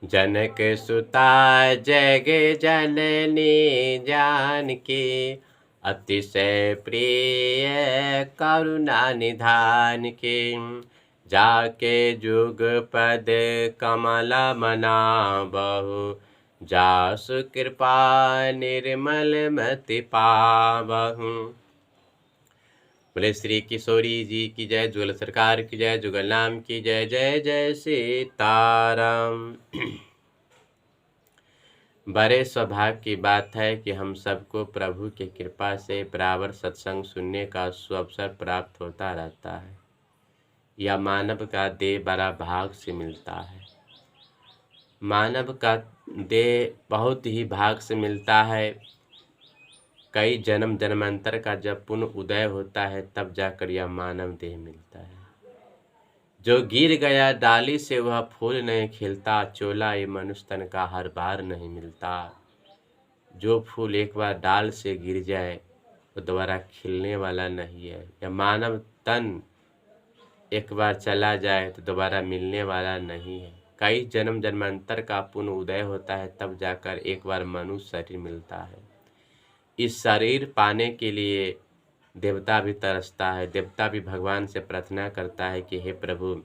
जनक सुता जग जननी जानकी, अतिशय प्रिय करुणा निधान की। जाके जुग पद कमल मनाबहु, जासु कृपा निर्मल मति पावहु। बोले श्री किशोरी जी की जय, जुगल सरकार की जय, जुगल नाम की जय, जय जय सीताराम। बड़े सौभाग्य की बात है कि हम सबको प्रभु की कृपा से बराबर सत्संग सुनने का सुअवसर प्राप्त होता रहता है। यह मानव का देह बड़ा भाग से मिलता है। मानव का देह बहुत ही भाग से मिलता है। कई जन्म जन्मांतर का जब पुण्य उदय होता है तब जाकर यह मानव देह मिलता है। जो गिर गया डाली से वह फूल नहीं खिलता, चोला ये मनुष्य तन का हर बार नहीं मिलता। जो फूल एक बार डाल से गिर जाए वो दोबारा खिलने वाला नहीं है। यह मानव तन एक बार चला जाए तो दोबारा मिलने वाला नहीं है। कई जन्म जन्मांतर का पुण्य उदय होता है तब जाकर एक बार मनुष्य शरीर मिलता है। इस शरीर पाने के लिए देवता भी तरसता है। देवता भी भगवान से प्रार्थना करता है कि हे प्रभु,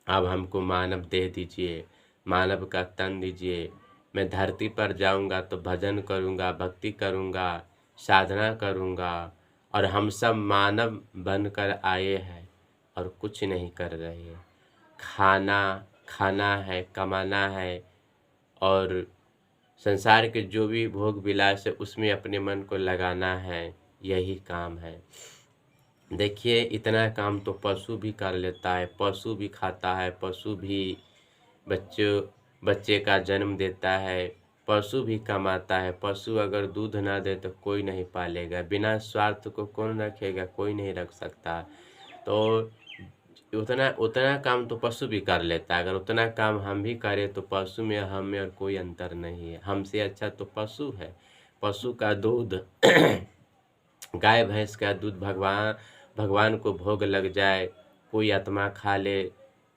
अब हमको मानव देह दीजिए, मानव का तन दीजिए। मैं धरती पर जाऊंगा तो भजन करूंगा, भक्ति करूंगा, साधना करूंगा, और हम सब मानव बनकर आए हैं और कुछ नहीं कर रहे हैं। खाना है, कमाना है, और संसार के जो भी भोग विलास है उसमें अपने मन को लगाना है, यही काम है। देखिए इतना काम तो पशु भी कर लेता है, पशु भी खाता है, पशु भी बच्चे का जन्म देता है, पशु भी कमाता है। पशु अगर दूध ना दे तो कोई नहीं पालेगा। बिना स्वार्थ को कौन रखेगा? कोई नहीं रख सकता। तो उतना काम तो पशु भी कर लेता है। अगर उतना काम हम भी करें तो पशु में हम में और कोई अंतर नहीं है। हमसे अच्छा तो पशु है। पशु का दूध गाय भैंस का दूध भगवान को भोग लग जाए, कोई आत्मा खा ले,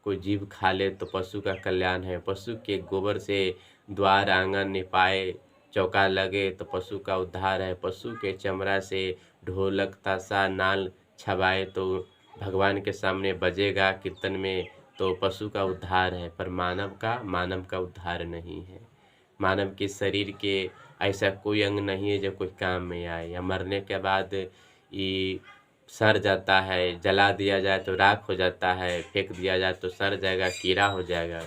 कोई जीव खा ले तो पशु का कल्याण है। पशु के गोबर से द्वार आंगन निपाए, चौका लगे तो पशु का उद्धार है। पशु के चमड़ा से ढोलक ताशा नाल छवाए तो भगवान के सामने बजेगा कीर्तन में, तो पशु का उद्धार है। पर मानव का उद्धार नहीं है। मानव के शरीर के ऐसा कोई अंग नहीं है जो कोई काम में आए। या मरने के बाद ये सड़ जाता है, जला दिया जाए तो राख हो जाता है, फेंक दिया जाए तो सड़ जाएगा, कीड़ा हो जाएगा।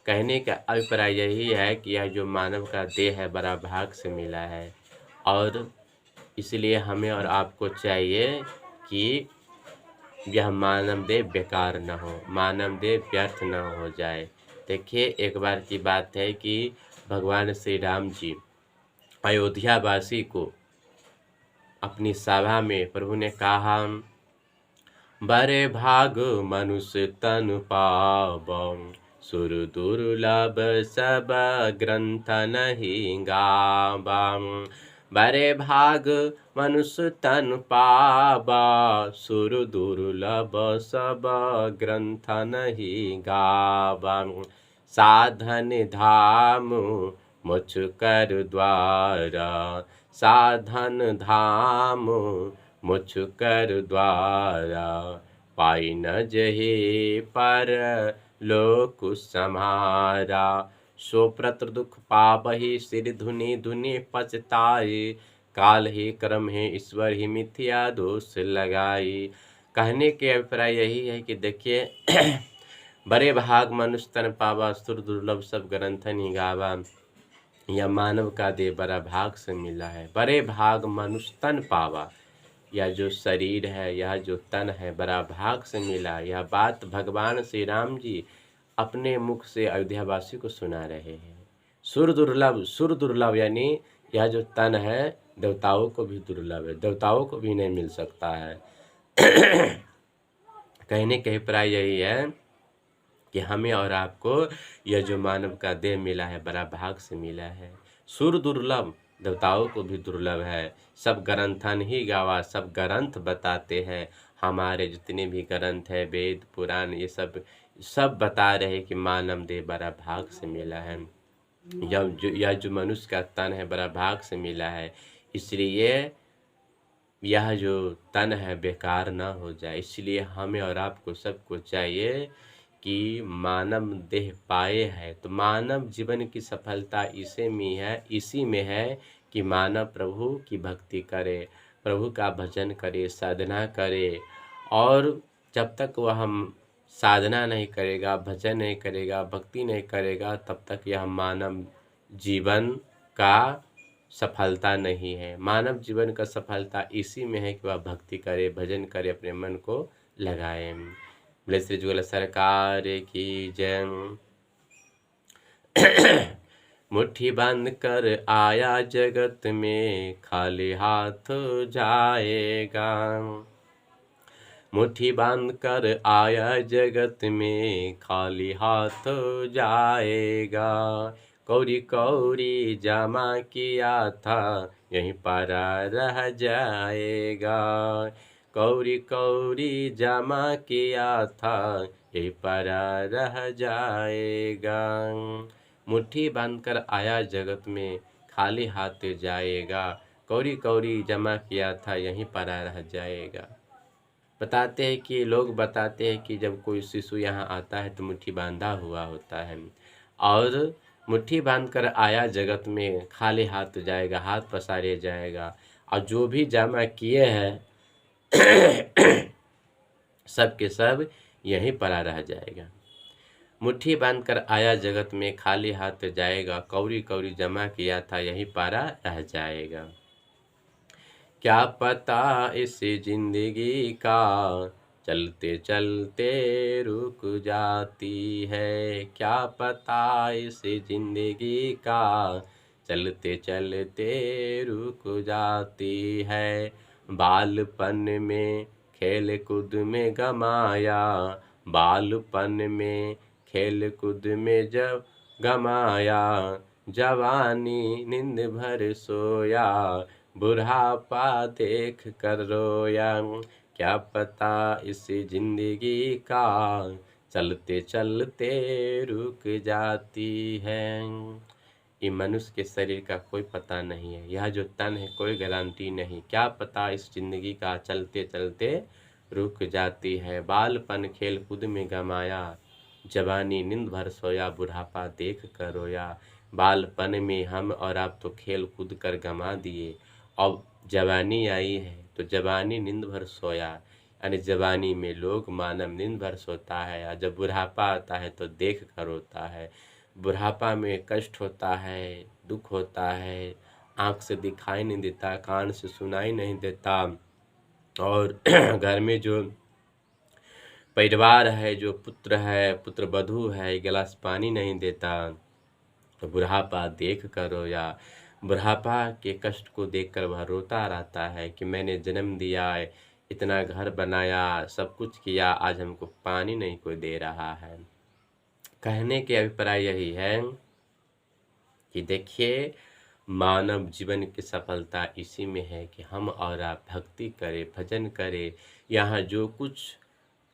कहने का अभिप्राय यही है कि यह जो मानव का देह है बड़ा भाग से मिला है, और इसलिए हमें और आपको चाहिए कि यह मानव देह बेकार न हो, मानव देह व्यर्थ न हो जाए। देखिए एक बार की बात है कि भगवान श्री राम जी अयोध्या वासी को अपनी सभा में प्रभु ने कहा, बड़े भाग मनुष्य तन पावं, सुर दुर्लभ सब ग्रंथ नहीं गावं। बड़े भाग मनुष्य तन पावा, सुर दुर्लभ सब ग्रंथ नहीं गावं। साधन धाम मुझ कर द्वारा, साधन धाम मुझ कर द्वारा। पाई न जही पर लोक समारा, सो प्रत्र दुख पावहि सिर धुनि धुनि पछताई। काल ही कर्म है ईश्वर ही मिथ्या दोष लगाई। कहने के अभिप्राय यही है कि देखिए बड़े भाग मनुष्य तन पावा, सुर दुर्लभ सब ग्रंथ नहीं गावा। यह मानव का देह बड़ा भाग से मिला है। बड़े भाग मनुष्य तन पावा, यह जो शरीर है, यह जो तन है बड़ा भाग से मिला। यह बात भगवान श्री राम जी अपने मुख से अयोध्या वासी को सुना रहे हैं। सुर दुर्लभ यानी यह जो तन है देवताओं को भी दुर्लभ है, देवताओं को भी नहीं मिल सकता है। कहने के अभिप्राय यही है कि हमें और आपको यह जो मानव का देह मिला है बड़ा भाग से मिला है। सुर दुर्लभ, देवताओं को भी दुर्लभ है। सब ग्रंथन ही गावा, सब ग्रंथ बताते हैं। हमारे जितने भी ग्रंथ है, वेद पुराण, ये सब सब बता रहे कि मानव देह बड़ा भाग से मिला है, यह जो मनुष्य का तन है बड़ा भाग से मिला है, इसलिए यह जो तन है बेकार ना हो जाए। इसलिए हमें और आपको सबको चाहिए कि मानव देह पाए है। तो मानव जीवन की सफलता इसी में है कि मानव प्रभु की भक्ति करे, प्रभु का भजन करे, साधना करे। और जब तक वह हम साधना नहीं करेगा, भजन नहीं करेगा, भक्ति नहीं करेगा, तब तक यह मानव जीवन का सफलता नहीं है। मानव जीवन का सफलता इसी में है कि वह भक्ति करे, भजन करे, अपने मन को लगाए। बोले श्री जुगल सरकार की जय। मुट्ठी बंद कर आया जगत में, खाली हाथ जाएगा। मुट्ठी बांध कर आया जगत में, खाली हाथ जाएगा। कौड़ी कौड़ी जमा किया था, यहीं पड़ा रह जाएगा। कौड़ी कौड़ी जमा किया था, यहीं पड़ा रह जाएगा। मुट्ठी बांध कर आया जगत में, खाली हाथ जाएगा। कौड़ी कौड़ी जमा किया था, यहीं पड़ा रह जाएगा। बताते हैं कि लोग बताते हैं कि जब कोई शिशु यहाँ आता है तो मुट्ठी बांधा हुआ होता है, और मुट्ठी बांध कर आया जगत में, खाली हाथ जाएगा, हाथ पसारे जाएगा, और जो भी जमा किए हैं सब के सब यहीं पड़ा रह जाएगा। मुट्ठी बांध कर आया जगत में, खाली हाथ जाएगा। कौड़ी कौड़ी जमा किया था, यहीं पड़ा रह जाएगा। क्या पता इस जिंदगी का चलते चलते रुक जाती है। क्या पता इस जिंदगी का चलते चलते रुक जाती है। बालपन में खेल कूद में गमाया, बालपन में खेल कूद में जब गमाया। जवानी नींद भर सोया, बुढ़ापा देख कर रोया। क्या पता इस जिंदगी का चलते चलते रुक जाती है। ये मनुष्य के शरीर का कोई पता नहीं है, यह जो तन है कोई गारंटी नहीं। क्या पता इस जिंदगी का चलते चलते रुक जाती है। बालपन खेल कूद में गमाया, जवानी नींद भर सोया, बुढ़ापा देख कर रोया। बालपन में हम और आप तो खेल कूद कर गंवा दिए, अब जवानी आई है तो जवानी नींद भर सोया। यानी जवानी में लोग मानव नींद भर सोता है, और जब बुढ़ापा आता है तो देख कर रोता है। बुढ़ापा में कष्ट होता है, दुख होता है, आँख से दिखाई नहीं देता, कान से सुनाई नहीं देता, और घर में जो परिवार है, जो पुत्र है, पुत्र वधू है, एक गिलास पानी नहीं देता, तो बुढ़ापा देख कर रोया। बुढ़ापा के कष्ट को देखकर वह रोता रहता है कि मैंने जन्म दिया, इतना घर बनाया, सब कुछ किया, आज हमको पानी नहीं कोई दे रहा है। कहने के अभिप्राय यही है कि देखिए, मानव जीवन की सफलता इसी में है कि हम और आप भक्ति करें, भजन करें। यहाँ जो कुछ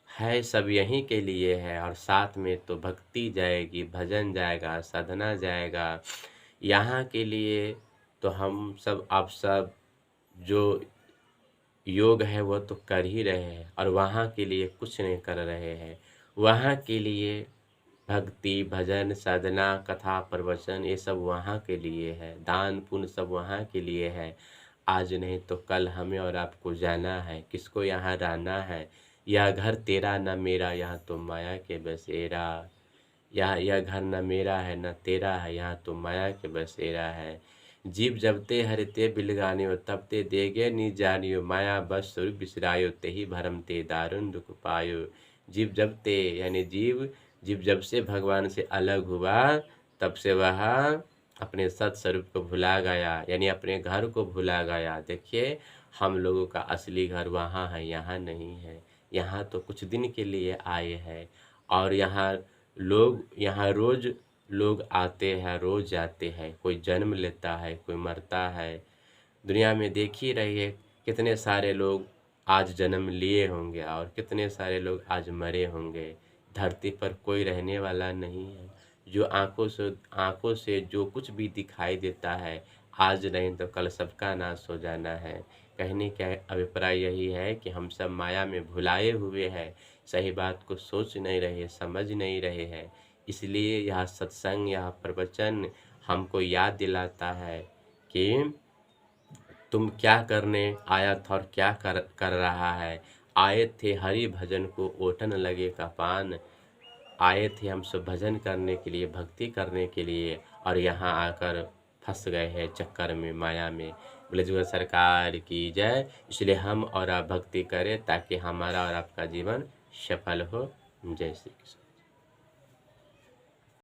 है सब यहीं के लिए है, और साथ में तो भक्ति जाएगी, भजन जाएगा, साधना जाएगा। यहाँ के लिए तो हम सब आप सब जो योग है वो तो कर ही रहे हैं, और वहाँ के लिए कुछ नहीं कर रहे हैं। वहाँ के लिए भक्ति, भजन, साधना, कथा, प्रवचन ये सब वहाँ के लिए है, दान पुण्य सब वहाँ के लिए है। आज नहीं तो कल हमें और आपको जाना है, किसको यहाँ रहना है। यह घर तेरा न मेरा, यहाँ तो माया के बसेरा। यह घर न मेरा है न तेरा है, यहाँ तो माया के बसेरा है। जीव जबते हरते बिलगानियो, तब ते देगे नी जानियो। माया बस स्वरूप बिसरायो, तेहि भरम ते दारुण दुख पायो। जीव जबते यानी जीव जब से भगवान से अलग हुआ, तब से वह अपने सत स्वरूप को भुला गया, यानी अपने घर को भुला गया। देखिए, हम लोगों का असली घर वहाँ है, यहाँ नहीं है। यहाँ तो कुछ दिन के लिए आए हैं, और यहाँ रोज लोग आते हैं, रोज जाते हैं। कोई जन्म लेता है, कोई मरता है। दुनिया में देख ही रहिए कितने सारे लोग आज जन्म लिए होंगे, और कितने सारे लोग आज मरे होंगे। धरती पर कोई रहने वाला नहीं है। जो आँखों से जो कुछ भी दिखाई देता है, आज नहीं तो कल सबका नाश हो जाना है। कहने का अभिप्राय यही है कि हम सब माया में भुलाए हुए हैं, सही बात को सोच नहीं रहे, समझ नहीं रहे हैं। इसलिए यह सत्संग, यह प्रवचन हमको याद दिलाता है कि तुम क्या करने आया था और क्या कर रहा है। आए थे हरि भजन को ओटन लगे का पान। आए थे हम सब भजन करने के लिए, भक्ति करने के लिए, और यहाँ आकर फंस गए हैं चक्कर में, माया में। बोले जो सरकार की जय। इसलिए हम और आप भक्ति करें ताकि हमारा और आपका जीवन सफल हो। जय श्री कृष्ण।